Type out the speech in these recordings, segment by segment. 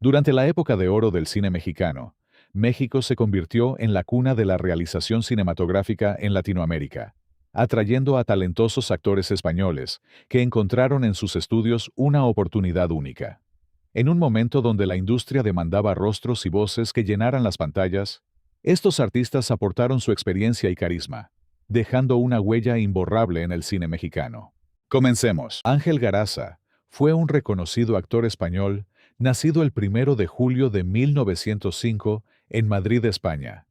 Durante la época de oro del cine mexicano, México se convirtió en la cuna de la realización cinematográfica en Latinoamérica, atrayendo a talentosos actores españoles que encontraron en sus estudios una oportunidad única. En un momento donde la industria demandaba rostros y voces que llenaran las pantallas, estos artistas aportaron su experiencia y carisma, dejando una huella imborrable en el cine mexicano. Comencemos. Ángel Garaza fue un reconocido actor español, nacido el 1 de julio de 1905 en Madrid, España,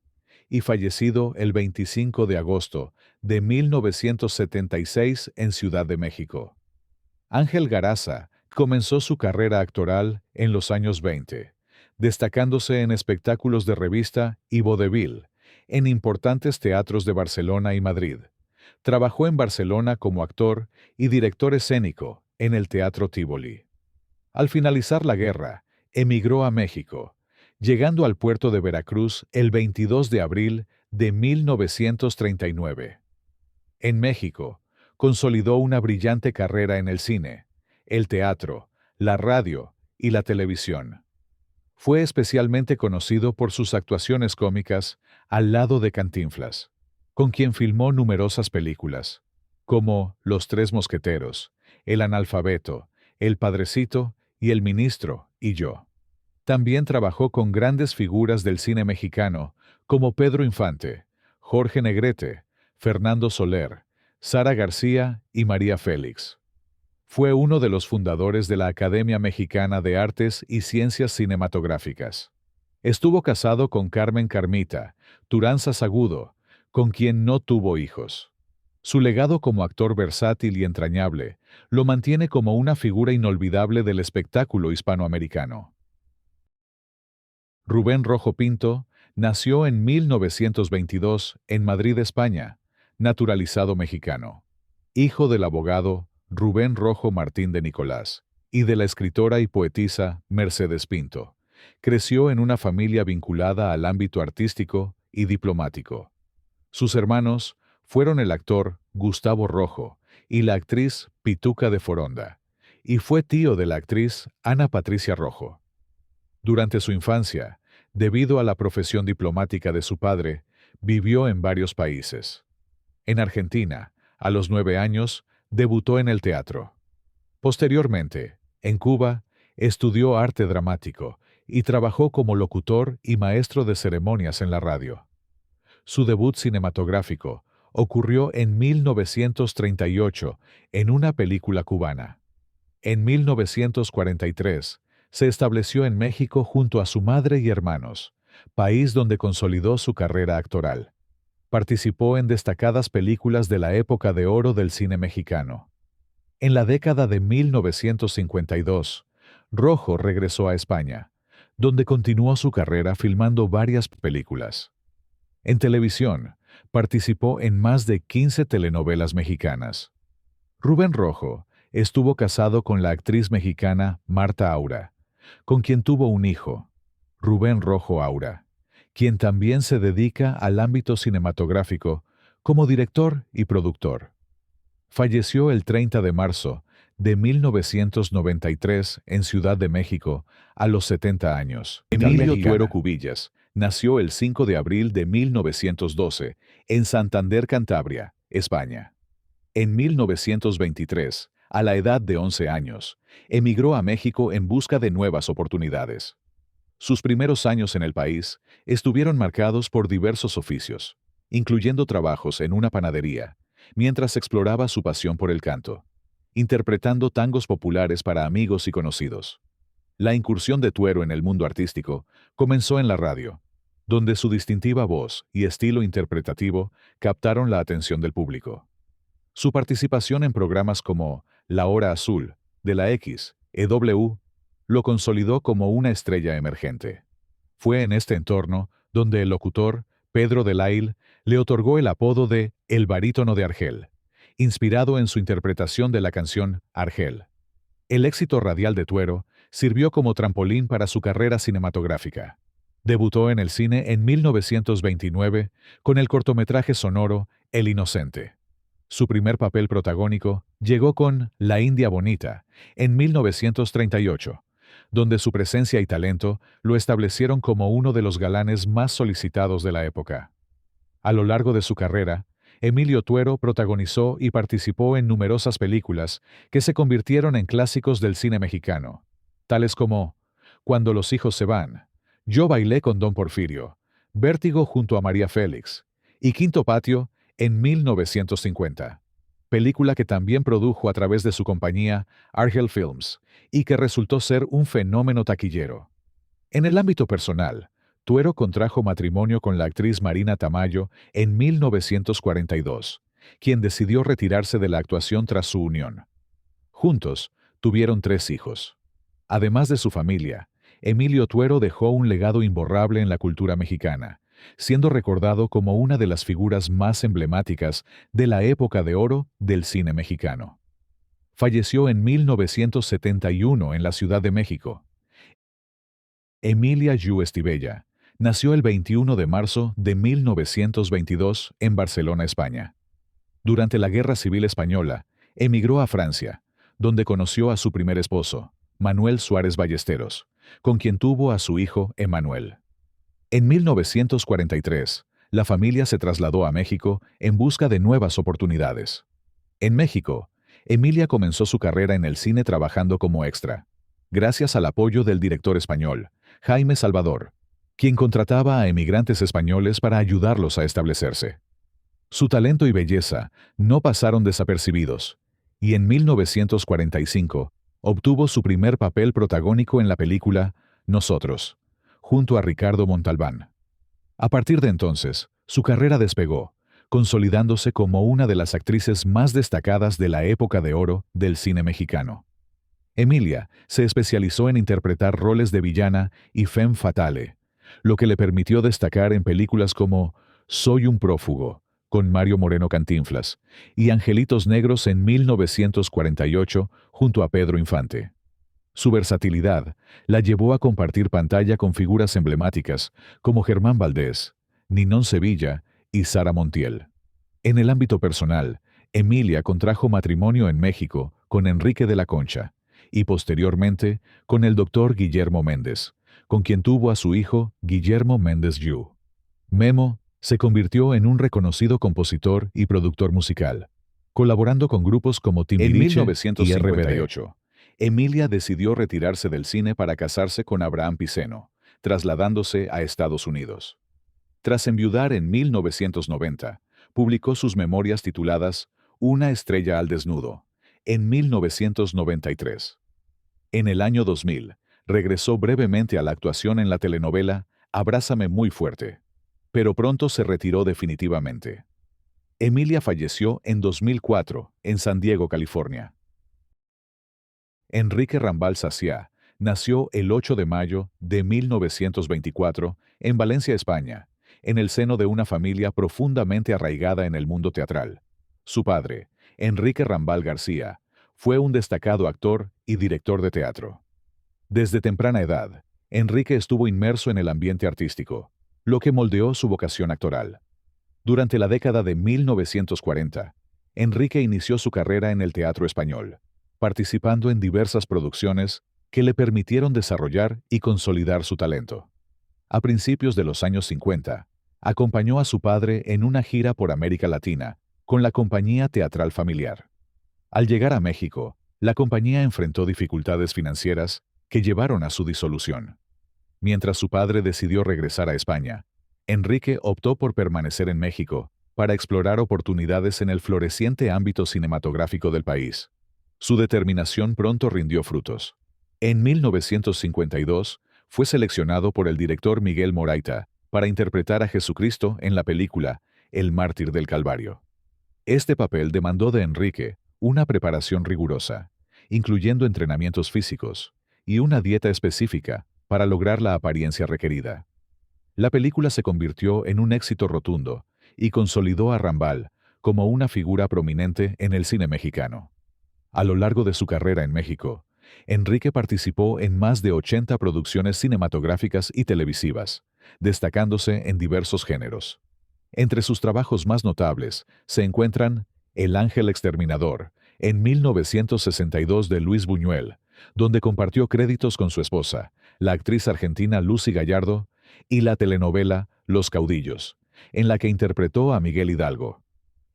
y fallecido el 25 de agosto de 1976 en Ciudad de México. Ángel Garaza comenzó su carrera actoral en los años 20, destacándose en espectáculos de revista y vodevil, en importantes teatros de Barcelona y Madrid. Trabajó en Barcelona como actor y director escénico en el Teatro Tívoli. Al finalizar la guerra, emigró a México, llegando al puerto de Veracruz el 22 de abril de 1939. En México, consolidó una brillante carrera en el cine, el teatro, la radio y la televisión. Fue especialmente conocido por sus actuaciones cómicas al lado de Cantinflas, con quien filmó numerosas películas, como Los Tres Mosqueteros, El Analfabeto, El Padrecito y El Ministro y yo. También trabajó con grandes figuras del cine mexicano, como Pedro Infante, Jorge Negrete, Fernando Soler, Sara García y María Félix. Fue uno de los fundadores de la Academia Mexicana de Artes y Ciencias Cinematográficas. Estuvo casado con Carmen Carmita Turanza Sagudo, con quien no tuvo hijos. Su legado como actor versátil y entrañable lo mantiene como una figura inolvidable del espectáculo hispanoamericano. Rubén Rojo Pinto nació en 1922 en Madrid, España, naturalizado mexicano. Hijo del abogado Rubén Rojo Martín de Nicolás y de la escritora y poetisa Mercedes Pinto. Creció en una familia vinculada al ámbito artístico y diplomático. Sus hermanos fueron el actor Gustavo Rojo y la actriz Pituca de Foronda, y fue tío de la actriz Ana Patricia Rojo. Durante su infancia, debido a la profesión diplomática de su padre, vivió en varios países. En Argentina, a los 9 años, debutó en el teatro. Posteriormente, en Cuba, estudió arte dramático y trabajó como locutor y maestro de ceremonias en la radio. Su debut cinematográfico ocurrió en 1938 en una película cubana. En 1943, se estableció en México junto a su madre y hermanos, país donde consolidó su carrera actoral. Participó en destacadas películas de la época de oro del cine mexicano. En la década de 1952, Rojo regresó a España, donde continuó su carrera filmando varias películas. En televisión, participó en más de 15 telenovelas mexicanas. Rubén Rojo estuvo casado con la actriz mexicana Marta Aura, con quien tuvo un hijo, Rubén Rojo Aura, quien también se dedica al ámbito cinematográfico como director y productor. Falleció el 30 de marzo de 1993 en Ciudad de México a los 70 años. Emilio Tuero Cubillas nació el 5 de abril de 1912 en Santander, Cantabria, España. En 1923, a la edad de 11 años, emigró a México en busca de nuevas oportunidades. Sus primeros años en el país estuvieron marcados por diversos oficios, incluyendo trabajos en una panadería, mientras exploraba su pasión por el canto, interpretando tangos populares para amigos y conocidos. La incursión de Tuero en el mundo artístico comenzó en la radio, donde su distintiva voz y estilo interpretativo captaron la atención del público. Su participación en programas como La Hora Azul, de la X, EW, lo consolidó como una estrella emergente. Fue en este entorno donde el locutor, Pedro de Lail, le otorgó el apodo de El Barítono de Argel, inspirado en su interpretación de la canción Argel. El éxito radial de Tuero sirvió como trampolín para su carrera cinematográfica. Debutó en el cine en 1929 con el cortometraje sonoro El Inocente. Su primer papel protagónico llegó con La India Bonita, en 1938, donde su presencia y talento lo establecieron como uno de los galanes más solicitados de la época. A lo largo de su carrera, Emilio Tuero protagonizó y participó en numerosas películas que se convirtieron en clásicos del cine mexicano, tales como Cuando los hijos se van, Yo bailé con Don Porfirio, Vértigo junto a María Félix y Quinto Patio en 1950, película que también produjo a través de su compañía Argel Films y que resultó ser un fenómeno taquillero. En el ámbito personal, Tuero contrajo matrimonio con la actriz Marina Tamayo en 1942, quien decidió retirarse de la actuación tras su unión. Juntos, tuvieron 3 hijos. Además de su familia, Emilio Tuero dejó un legado imborrable en la cultura mexicana, siendo recordado como una de las figuras más emblemáticas de la época de oro del cine mexicano. Falleció en 1971 en la Ciudad de México. Emilia Yu Estibella nació el 21 de marzo de 1922 en Barcelona, España. Durante la Guerra Civil Española, emigró a Francia, donde conoció a su primer esposo, Manuel Suárez Ballesteros, con quien tuvo a su hijo Emanuel. En 1943, la familia se trasladó a México en busca de nuevas oportunidades. En México, Emilia comenzó su carrera en el cine trabajando como extra, gracias al apoyo del director español, Jaime Salvador, quien contrataba a emigrantes españoles para ayudarlos a establecerse. Su talento y belleza no pasaron desapercibidos, y en 1945 obtuvo su primer papel protagónico en la película Nosotros, junto a Ricardo Montalbán. A partir de entonces, su carrera despegó, consolidándose como una de las actrices más destacadas de la época de oro del cine mexicano. Emilia se especializó en interpretar roles de villana y femme fatale, lo que le permitió destacar en películas como Soy un prófugo, con Mario Moreno Cantinflas, y Angelitos Negros en 1948 junto a Pedro Infante. Su versatilidad la llevó a compartir pantalla con figuras emblemáticas como Germán Valdés, Ninón Sevilla y Sara Montiel. En el ámbito personal, Emilia contrajo matrimonio en México con Enrique de la Concha y posteriormente con el doctor Guillermo Méndez, con quien tuvo a su hijo Guillermo Méndez Yu. Memo se convirtió en un reconocido compositor y productor musical, colaborando con grupos como Timbiriche y RBD. Emilia decidió retirarse del cine para casarse con Abraham Piceno, trasladándose a Estados Unidos. Tras enviudar en 1990, publicó sus memorias tituladas Una estrella al desnudo, en 1993. En el año 2000, regresó brevemente a la actuación en la telenovela Abrázame muy fuerte, pero pronto se retiró definitivamente. Emilia falleció en 2004 en San Diego, California. Enrique Rambal Saciá nació el 8 de mayo de 1924 en Valencia, España, en el seno de una familia profundamente arraigada en el mundo teatral. Su padre, Enrique Rambal García, fue un destacado actor y director de teatro. Desde temprana edad, Enrique estuvo inmerso en el ambiente artístico, lo que moldeó su vocación actoral. Durante la década de 1940, Enrique inició su carrera en el teatro español, participando en diversas producciones que le permitieron desarrollar y consolidar su talento. A principios de los años 50, acompañó a su padre en una gira por América Latina con la compañía teatral familiar. Al llegar a México, la compañía enfrentó dificultades financieras que llevaron a su disolución. Mientras su padre decidió regresar a España, Enrique optó por permanecer en México para explorar oportunidades en el floreciente ámbito cinematográfico del país. Su determinación pronto rindió frutos. En 1952, fue seleccionado por el director Miguel Moraita para interpretar a Jesucristo en la película El Mártir del Calvario. Este papel demandó de Enrique una preparación rigurosa, incluyendo entrenamientos físicos y una dieta específica para lograr la apariencia requerida. La película se convirtió en un éxito rotundo y consolidó a Rambal como una figura prominente en el cine mexicano. A lo largo de su carrera en México, Enrique participó en más de 80 producciones cinematográficas y televisivas, destacándose en diversos géneros. Entre sus trabajos más notables se encuentran El Ángel Exterminador, en 1962 de Luis Buñuel, donde compartió créditos con su esposa, la actriz argentina Lucy Gallardo, y la telenovela Los Caudillos, en la que interpretó a Miguel Hidalgo.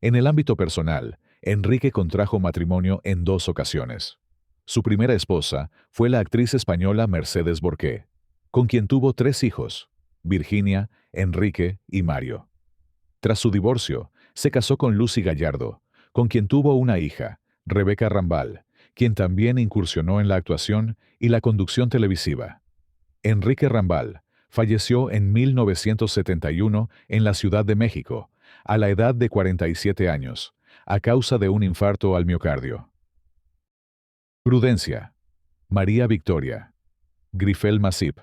En el ámbito personal, Enrique contrajo matrimonio en 2 ocasiones. Su primera esposa fue la actriz española Mercedes Borqué, con quien tuvo 3 hijos, Virginia, Enrique y Mario. Tras su divorcio, se casó con Lucy Gallardo, con quien tuvo una hija, Rebeca Rambal, quien también incursionó en la actuación y la conducción televisiva. Enrique Rambal falleció en 1971 en la Ciudad de México, a la edad de 47 años, a causa de un infarto al miocardio. Prudencia María Victoria Grifel Masip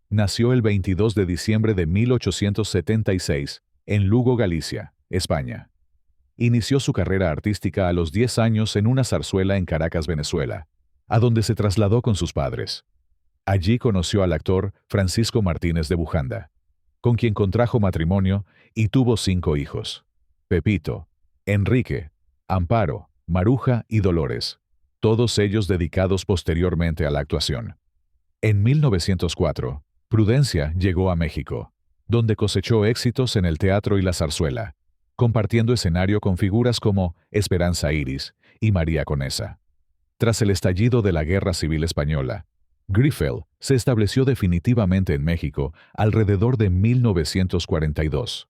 nació el 22 de diciembre de 1876 en Lugo, Galicia, España. Inició su carrera artística a los 10 años en una zarzuela en Caracas, Venezuela, a donde se trasladó con sus padres. Allí conoció al actor Francisco Martínez de Bujanda, con quien contrajo matrimonio y tuvo 5 hijos: Pepito, Enrique, Amparo, Maruja y Dolores, todos ellos dedicados posteriormente a la actuación. En 1904, Prudencia llegó a México, donde cosechó éxitos en el teatro y la zarzuela, compartiendo escenario con figuras como Esperanza Iris y María Conesa. Tras el estallido de la Guerra Civil Española, Grifel se estableció definitivamente en México alrededor de 1942.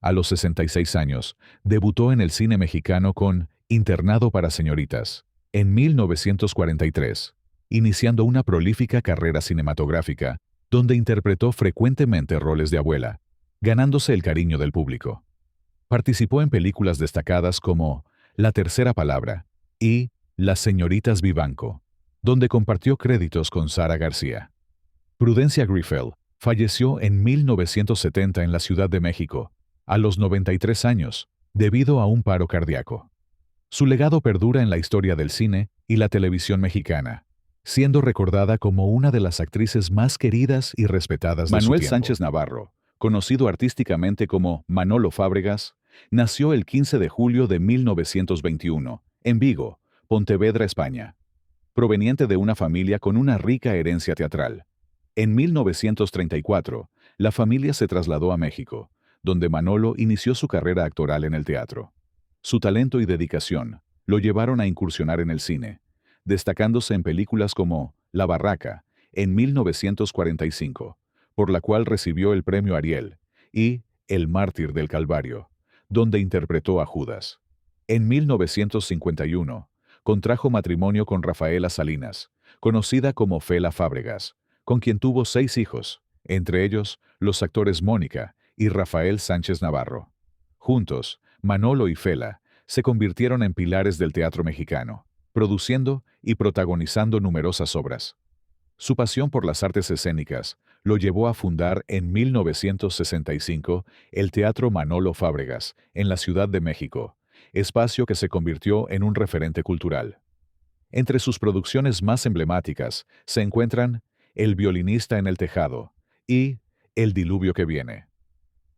A los 66 años, debutó en el cine mexicano con Internado para señoritas, en 1943, iniciando una prolífica carrera cinematográfica donde interpretó frecuentemente roles de abuela, ganándose el cariño del público. Participó en películas destacadas como La tercera palabra y Las señoritas Vivanco, donde compartió créditos con Sara García. Prudencia Grifel falleció en 1970 en la Ciudad de México, a los 93 años, debido a un paro cardíaco. Su legado perdura en la historia del cine y la televisión mexicana, siendo recordada como una de las actrices más queridas y respetadas de su tiempo. Manuel Sánchez Navarro, conocido artísticamente como Manolo Fábregas, nació el 15 de julio de 1921, en Vigo, Pontevedra, España. Proveniente de una familia con una rica herencia teatral. En 1934, la familia se trasladó a México, donde Manolo inició su carrera actoral en el teatro. Su talento y dedicación lo llevaron a incursionar en el cine, destacándose en películas como La Barraca, en 1945, por la cual recibió el premio Ariel, y El mártir del Calvario, donde interpretó a Judas. En 1951, contrajo matrimonio con Rafaela Salinas, conocida como Fela Fábregas, con quien tuvo 6 hijos, entre ellos los actores Mónica y Rafael Sánchez Navarro. Juntos, Manolo y Fela se convirtieron en pilares del teatro mexicano, produciendo y protagonizando numerosas obras. Su pasión por las artes escénicas lo llevó a fundar en 1965 el Teatro Manolo Fábregas, en la Ciudad de México, espacio que se convirtió en un referente cultural. Entre sus producciones más emblemáticas se encuentran El violinista en el tejado y El diluvio que viene.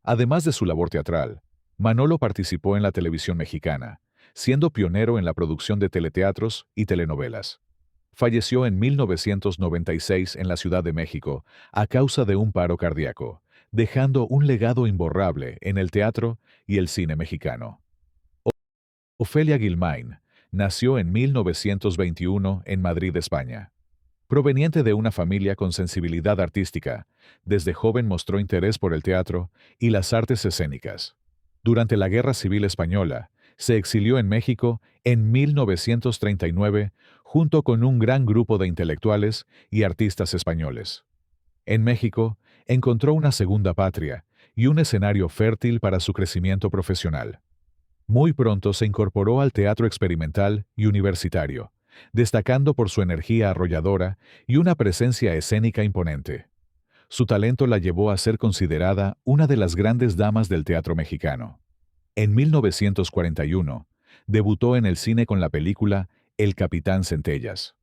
Además de su labor teatral, Manolo participó en la televisión mexicana, siendo pionero en la producción de teleteatros y telenovelas. Falleció en 1996 en la Ciudad de México a causa de un paro cardíaco, dejando un legado imborrable en el teatro y el cine mexicano. Ofelia Guilmain nació en 1921 en Madrid, España. Proveniente de una familia con sensibilidad artística, desde joven mostró interés por el teatro y las artes escénicas. Durante la Guerra Civil Española, se exilió en México en 1939 junto con un gran grupo de intelectuales y artistas españoles. En México, encontró una segunda patria y un escenario fértil para su crecimiento profesional. Muy pronto se incorporó al teatro experimental y universitario, destacando por su energía arrolladora y una presencia escénica imponente. Su talento la llevó a ser considerada una de las grandes damas del teatro mexicano. En 1941, debutó en el cine con la película El Capitán Centellas.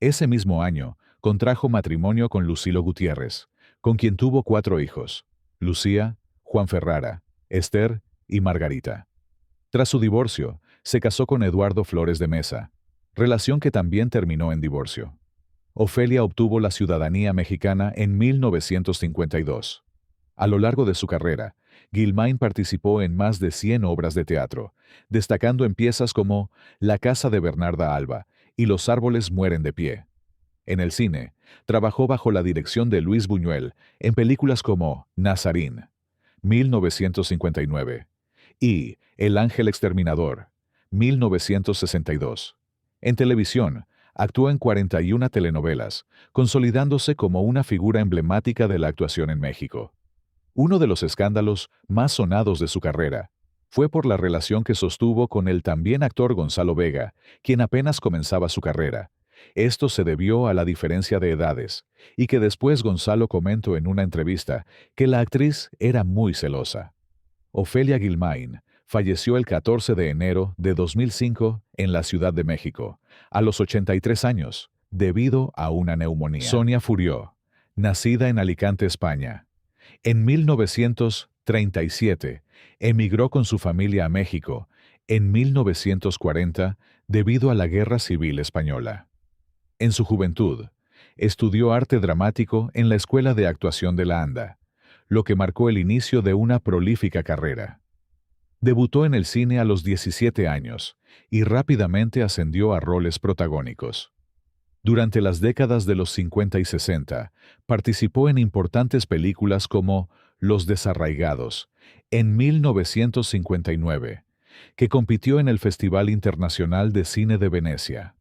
Ese mismo año, contrajo matrimonio con Lucilo Gutiérrez, con quien tuvo 4 hijos: Lucía, Juan Ferrara, Esther y Margarita. Tras su divorcio, se casó con Eduardo Flores de Mesa, relación que también terminó en divorcio. Ofelia obtuvo la ciudadanía mexicana en 1952. A lo largo de su carrera, Guilmain participó en más de 100 obras de teatro, destacando en piezas como La casa de Bernarda Alba y Los árboles mueren de pie. En el cine, trabajó bajo la dirección de Luis Buñuel en películas como Nazarín, 1959, y El ángel exterminador, 1962. En televisión, actuó en 41 telenovelas, consolidándose como una figura emblemática de la actuación en México. Uno de los escándalos más sonados de su carrera fue por la relación que sostuvo con el también actor Gonzalo Vega, quien apenas comenzaba su carrera. Esto se debió a la diferencia de edades, y que después Gonzalo comentó en una entrevista que la actriz era muy celosa. Ofelia Guilmain falleció el 14 de enero de 2005 en la Ciudad de México, a los 83 años, debido a una neumonía. Sonia Furió, nacida en Alicante, España. En 1937, emigró con su familia a México, en 1940, debido a la Guerra Civil Española. En su juventud, estudió arte dramático en la Escuela de Actuación de la ANDA, lo que marcó el inicio de una prolífica carrera. Debutó en el cine a los 17 años y rápidamente ascendió a roles protagónicos. Durante las décadas de los 50 y 60, participó en importantes películas como Los desarraigados, en 1959, que compitió en el Festival Internacional de Cine de Venecia.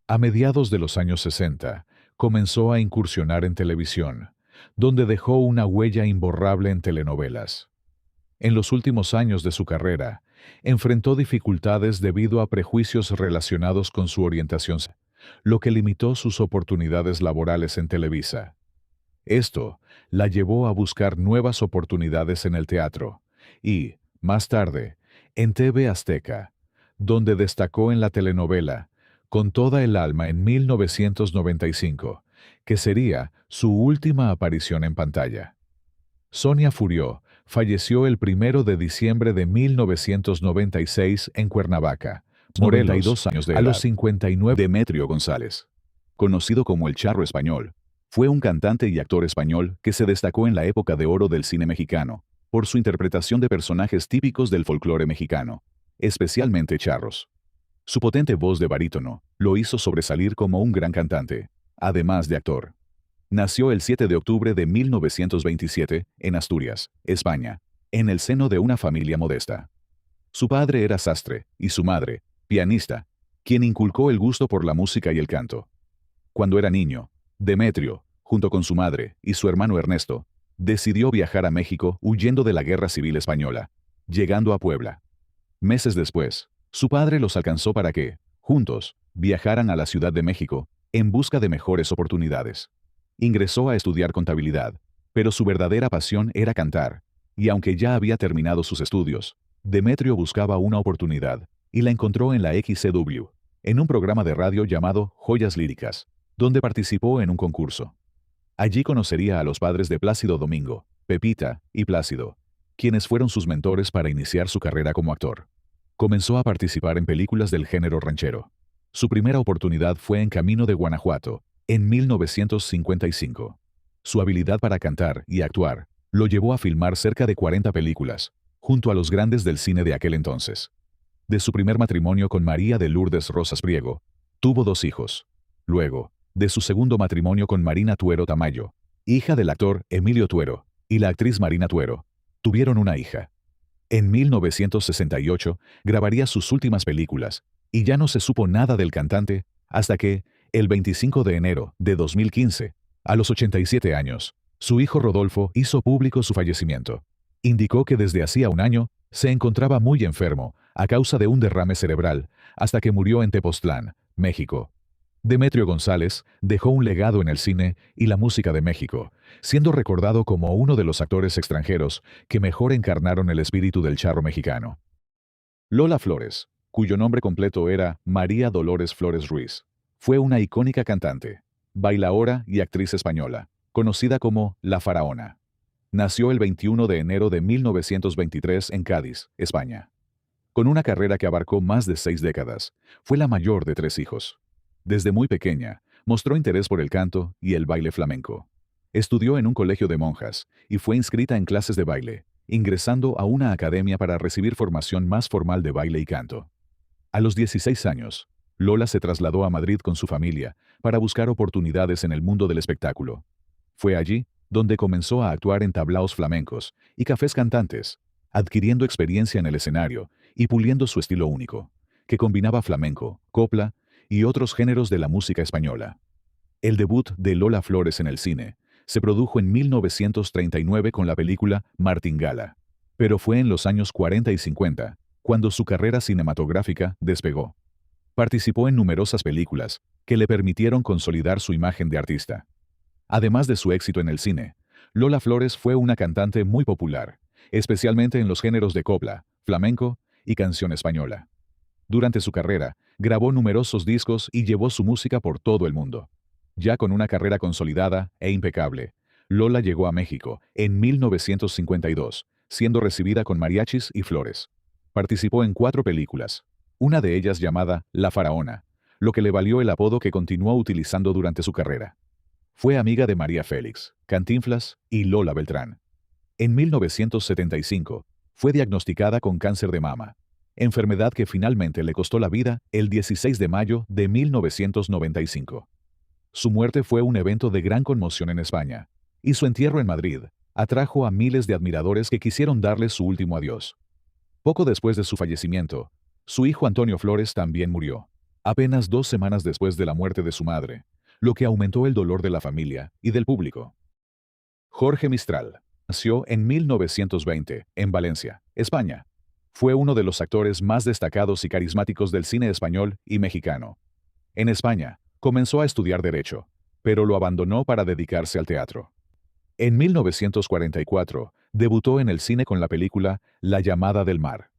A mediados de los años 60, comenzó a incursionar en televisión, donde dejó una huella imborrable en telenovelas. En los últimos años de su carrera, enfrentó dificultades debido a prejuicios relacionados con su orientación, lo que limitó sus oportunidades laborales en Televisa. Esto la llevó a buscar nuevas oportunidades en el teatro y, más tarde, en TV Azteca, donde destacó en la telenovela Con toda el alma en 1995, que sería su última aparición en pantalla. Sonia Furió falleció el 1 de diciembre de 1996 en Cuernavaca, Morelos, 92 años de edad. A los 59. Demetrio González, conocido como el Charro Español, fue un cantante y actor español que se destacó en la época de oro del cine mexicano por su interpretación de personajes típicos del folclore mexicano, especialmente charros. Su potente voz de barítono lo hizo sobresalir como un gran cantante, además de actor. Nació el 7 de octubre de 1927 en Asturias, España, en el seno de una familia modesta. Su padre era sastre y su madre, pianista, quien inculcó el gusto por la música y el canto. Cuando era niño, Demetrio, junto con su madre y su hermano Ernesto, decidió viajar a México huyendo de la Guerra Civil Española, llegando a Puebla. Meses después, su padre los alcanzó para que, juntos, viajaran a la Ciudad de México en busca de mejores oportunidades. Ingresó a estudiar contabilidad, pero su verdadera pasión era cantar, y aunque ya había terminado sus estudios, Demetrio buscaba una oportunidad, y la encontró en la XCW, en un programa de radio llamado Joyas Líricas, donde participó en un concurso. Allí conocería a los padres de Plácido Domingo, Pepita y Plácido, quienes fueron sus mentores para iniciar su carrera como actor. Comenzó a participar en películas del género ranchero. Su primera oportunidad fue en Camino de Guanajuato, en 1955. Su habilidad para cantar y actuar lo llevó a filmar cerca de 40 películas, junto a los grandes del cine de aquel entonces. De su primer matrimonio con María de Lourdes Rosas Priego, tuvo 2 hijos. Luego, de su segundo matrimonio con Marina Tuero Tamayo, hija del actor Emilio Tuero, y la actriz Marina Tuero, tuvieron una hija. En 1968 grabaría sus últimas películas, y ya no se supo nada del cantante hasta que, el 25 de enero de 2015, a los 87 años, su hijo Rodolfo hizo público su fallecimiento. Indicó que desde hacía un año se encontraba muy enfermo a causa de un derrame cerebral, hasta que murió en Tepoztlán, México. Demetrio González dejó un legado en el cine y la música de México, siendo recordado como uno de los actores extranjeros que mejor encarnaron el espíritu del charro mexicano. Lola Flores, cuyo nombre completo era María Dolores Flores Ruiz, fue una icónica cantante, bailaora y actriz española, conocida como La Faraona. Nació el 21 de enero de 1923 en Cádiz, España. Con una carrera que abarcó más de 6 décadas, fue la mayor de 3 hijos. Desde muy pequeña, Mostró interés por el canto y el baile flamenco. Estudió en un colegio de monjas y fue inscrita en clases de baile, ingresando a una academia para recibir formación más formal de baile y canto. A los 16 años, Lola se trasladó a Madrid con su familia para buscar oportunidades en el mundo del espectáculo. Fue allí donde comenzó a actuar en tablaos flamencos y cafés cantantes, adquiriendo experiencia en el escenario y puliendo su estilo único, que combinaba flamenco, copla y otros géneros de la música española. El debut de Lola Flores en el cine se produjo en 1939 con la película Martingala, pero fue en los años 40 y 50 cuando su carrera cinematográfica despegó. Participó en numerosas películas que le permitieron consolidar su imagen de artista. Además de su éxito en el cine, Lola Flores fue una cantante muy popular, especialmente en los géneros de copla, flamenco y canción española. Durante su carrera, grabó numerosos discos y llevó su música por todo el mundo. Ya con una carrera consolidada e impecable, Lola llegó a México en 1952, siendo recibida con mariachis y flores. Participó en 4 películas, una de ellas llamada La Faraona, lo que le valió el apodo que continuó utilizando durante su carrera. Fue amiga de María Félix, Cantinflas y Lola Beltrán. En 1975, fue diagnosticada con cáncer de mama, enfermedad que finalmente le costó la vida el 16 de mayo de 1995. Su muerte fue un evento de gran conmoción en España, y su entierro en Madrid atrajo a miles de admiradores que quisieron darle su último adiós. Poco después de su fallecimiento, su hijo Antonio Flores también murió, apenas 2 semanas después de la muerte de su madre, lo que aumentó el dolor de la familia y del público. Jorge Mistral nació en 1920, en Valencia, España. Fue uno de los actores más destacados y carismáticos del cine español y mexicano. En España, comenzó a estudiar Derecho, pero lo abandonó para dedicarse al teatro. En 1944, debutó en el cine con la película La llamada del mar.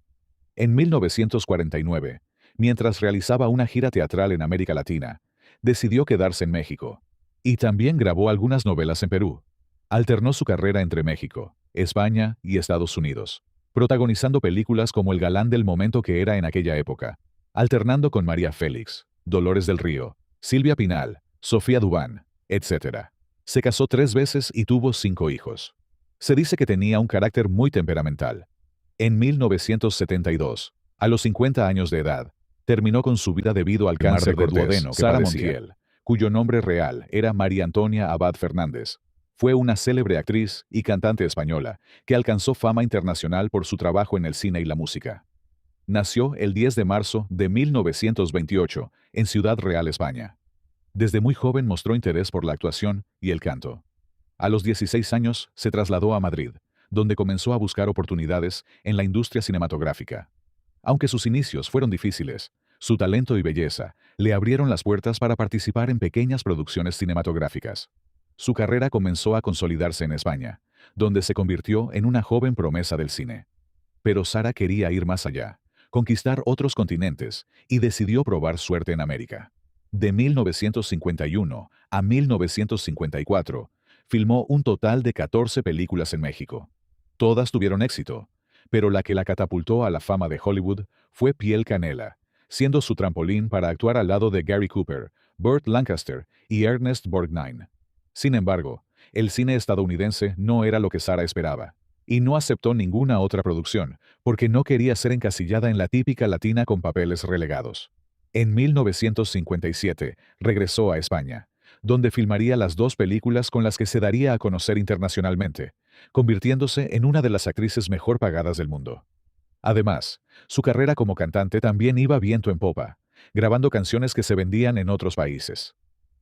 En 1949, mientras realizaba una gira teatral en América Latina, decidió quedarse en México, y también grabó algunas novelas en Perú. Alternó su carrera entre México, España y Estados Unidos, protagonizando películas como El galán del momento que era en aquella época, alternando con María Félix, Dolores del Río, Silvia Pinal, Sofía Dubán, etc. Se casó 3 veces y tuvo 5 hijos. Se dice que tenía un carácter muy temperamental. En 1972, a los 50 años de edad, terminó con su vida debido al cáncer de duodeno que Sara Montiel, cuyo nombre real era María Antonia Abad Fernández. Fue una célebre actriz y cantante española que alcanzó fama internacional por su trabajo en el cine y la música. Nació el 10 de marzo de 1928 en Ciudad Real, España. Desde muy joven mostró interés por la actuación y el canto. A los 16 años se trasladó a Madrid, donde comenzó a buscar oportunidades en la industria cinematográfica. Aunque sus inicios fueron difíciles, su talento y belleza le abrieron las puertas para participar en pequeñas producciones cinematográficas. Su carrera comenzó a consolidarse en España, donde se convirtió en una joven promesa del cine. Pero Sara quería ir más allá, conquistar otros continentes, y decidió probar suerte en América. De 1951 a 1954, filmó un total de 14 películas en México. Todas tuvieron éxito, pero la que la catapultó a la fama de Hollywood fue Piel Canela, siendo su trampolín para actuar al lado de Gary Cooper, Burt Lancaster y Ernest Borgnine. Sin embargo, el cine estadounidense no era lo que Sara esperaba, y no aceptó ninguna otra producción, porque no quería ser encasillada en la típica latina con papeles relegados. En 1957 regresó a España, donde filmaría las 2 películas con las que se daría a conocer internacionalmente, convirtiéndose en una de las actrices mejor pagadas del mundo. Además, su carrera como cantante también iba viento en popa, grabando canciones que se vendían en otros países.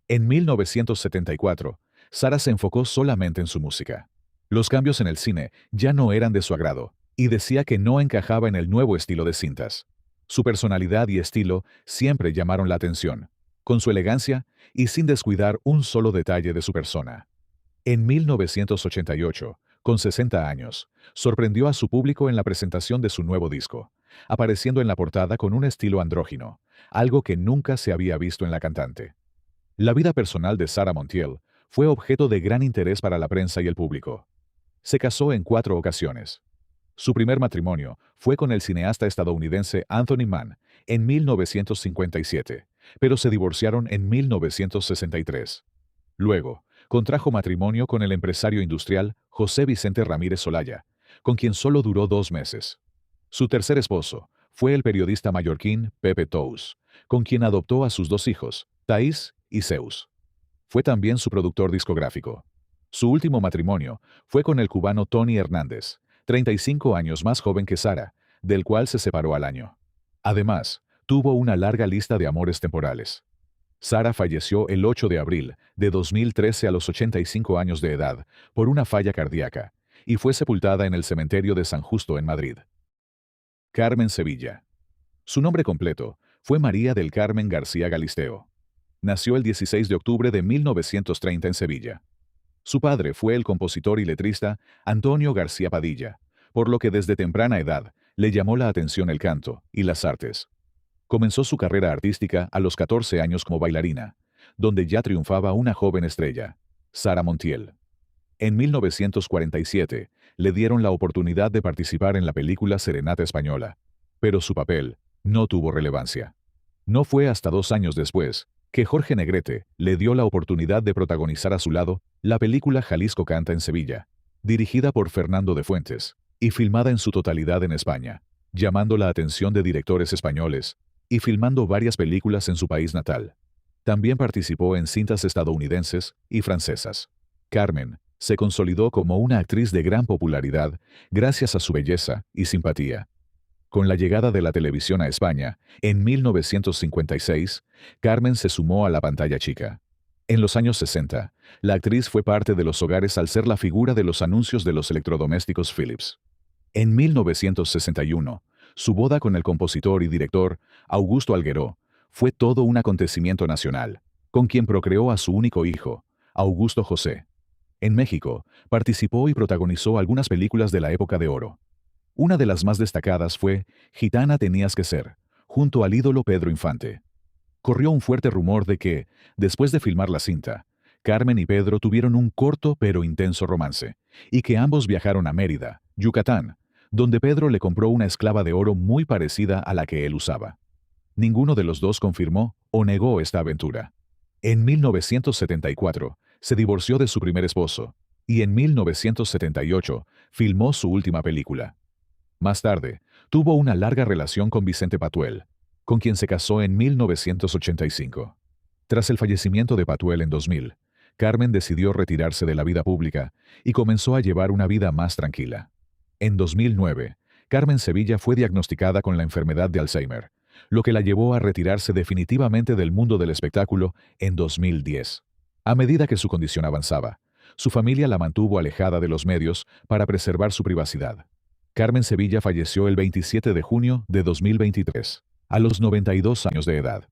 En 1974, Sara se enfocó solamente en su música. Los cambios en el cine ya no eran de su agrado, y decía que no encajaba en el nuevo estilo de cintas. Su personalidad y estilo siempre llamaron la atención, con su elegancia y sin descuidar un solo detalle de su persona. En 1988, con 60 años, sorprendió a su público en la presentación de su nuevo disco, apareciendo en la portada con un estilo andrógino, algo que nunca se había visto en la cantante. La vida personal de Sara Montiel fue objeto de gran interés para la prensa y el público. Se casó en 4 ocasiones. Su primer matrimonio fue con el cineasta estadounidense Anthony Mann en 1957, pero se divorciaron en 1963. Luego, contrajo matrimonio con el empresario industrial José Vicente Ramírez Olaya, con quien solo duró 2 meses. Su tercer esposo fue el periodista mallorquín Pepe Tous, con quien adoptó a sus 2 hijos, Thaís y Zeus. Fue también su productor discográfico. Su último matrimonio fue con el cubano Tony Hernández, 35 años más joven que Sara, del cual se separó al año. Además, tuvo una larga lista de amores temporales. Sara falleció el 8 de abril de 2013 a los 85 años de edad por una falla cardíaca y fue sepultada en el cementerio de San Justo en Madrid. Carmen Sevilla. Su nombre completo fue María del Carmen García Galisteo. Nació el 16 de octubre de 1930 en Sevilla. Su padre fue el compositor y letrista Antonio García Padilla, por lo que desde temprana edad le llamó la atención el canto y las artes. Comenzó su carrera artística a los 14 años como bailarina, donde ya triunfaba una joven estrella, Sara Montiel. En 1947 le dieron la oportunidad de participar en la película Serenata Española, pero su papel no tuvo relevancia. No fue hasta 2 años después que Jorge Negrete le dio la oportunidad de protagonizar a su lado la película Jalisco canta en Sevilla, dirigida por Fernando de Fuentes y filmada en su totalidad en España, llamando la atención de directores españoles y filmando varias películas en su país natal. También participó en cintas estadounidenses y francesas. Carmen se consolidó como una actriz de gran popularidad gracias a su belleza y simpatía. Con la llegada de la televisión a España, en 1956, Carmen se sumó a la pantalla chica. En los años 60, la actriz fue parte de los hogares al ser la figura de los anuncios de los electrodomésticos Philips. En 1961, su boda con el compositor y director Augusto Algueró fue todo un acontecimiento nacional, con quien procreó a su único hijo, Augusto José. En México, participó y protagonizó algunas películas de la época de oro. Una de las más destacadas fue Gitana tenías que ser, junto al ídolo Pedro Infante. Corrió un fuerte rumor de que, después de filmar la cinta, Carmen y Pedro tuvieron un corto pero intenso romance, y que ambos viajaron a Mérida, Yucatán, donde Pedro le compró una esclava de oro muy parecida a la que él usaba. Ninguno de los dos confirmó o negó esta aventura. En 1974, se divorció de su primer esposo, y en 1978 filmó su última película. Más tarde, tuvo una larga relación con Vicente Patuel, con quien se casó en 1985. Tras el fallecimiento de Patuel en 2000, Carmen decidió retirarse de la vida pública y comenzó a llevar una vida más tranquila. En 2009, Carmen Sevilla fue diagnosticada con la enfermedad de Alzheimer, lo que la llevó a retirarse definitivamente del mundo del espectáculo en 2010. A medida que su condición avanzaba, su familia la mantuvo alejada de los medios para preservar su privacidad. Carmen Sevilla falleció el 27 de junio de 2023, a los 92 años de edad.